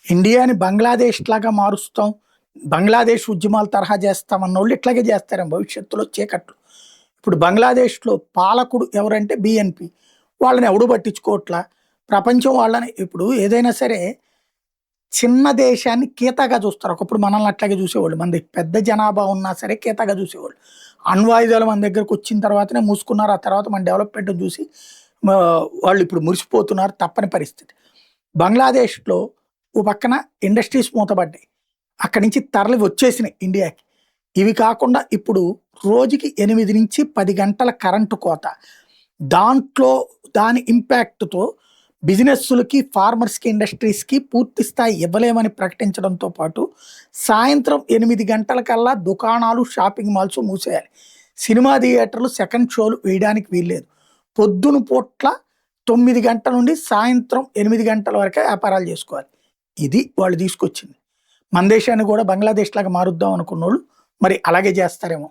ఇండియాని బంగ్లాదేశ్ లాగా మారుస్తాం. బంగ్లాదేశ్ ఉద్యమాల తరహా చేస్తామన్నోళ్ళు ఇట్లాగే చేస్తారేమో భవిష్యత్తులో చీకట్లు. ఇప్పుడు బంగ్లాదేశ్‌లో పాలకుడు ఎవరంటే బీఎన్‌పీ. వాళ్ళని ఎవడు పట్టించుకోవట్లా. ప్రపంచం వాళ్ళని ఇప్పుడు ఏదైనా సరే చిన్న దేశాన్ని కీతాగా చూస్తారు. ఒకప్పుడు మనల్ని అట్లాగే చూసేవాళ్ళు. మనది పెద్ద జనాభా ఉన్నా సరే కీతాగా చూసేవాళ్ళు. అణ్వాయుధాలు మన దగ్గరకొచ్చిన తర్వాతనే మూసుకున్నారు. ఆ తర్వాత మన డెవలప్‌మెంట్ చూసి వాళ్ళు ఇప్పుడు మురిసిపోతున్నారు. తప్పని పరిస్థితి. బంగ్లాదేశ్‌లో ఓ పక్కన ఇండస్ట్రీస్ మూతపడ్డాయి. అక్కడి నుంచి తరలి వచ్చేసినాయి ఇండియాకి. ఇవి కాకుండా ఇప్పుడు రోజుకి 8-10 గంటల కరెంటు కోత. దాంట్లో దాని ఇంపాక్ట్‌తో బిజినెస్సులకి, ఫార్మర్స్‌కి, ఇండస్ట్రీస్‌కి పూర్తి స్థాయి ఇవ్వలేమని ప్రకటించడంతో పాటు సాయంత్రం 8 గంటలకల్లా దుకాణాలు, షాపింగ్ మాల్స్ మూసేయాలి. సినిమా థియేటర్లు సెకండ్ షోలు వేయడానికి వీల్లేదు. పొద్దున పూట్ల 9 గంటల నుండి సాయంత్రం 8 గంటల వరకే వ్యాపారాలు చేసుకోవాలి. ఇది వాళ్ళు తీసుకొచ్చింది. మన దేశాన్ని కూడా బంగ్లాదేశ్ లాగా మారుద్దాం అనుకున్నోళ్ళు మరి అలాగే చేస్తారేమో.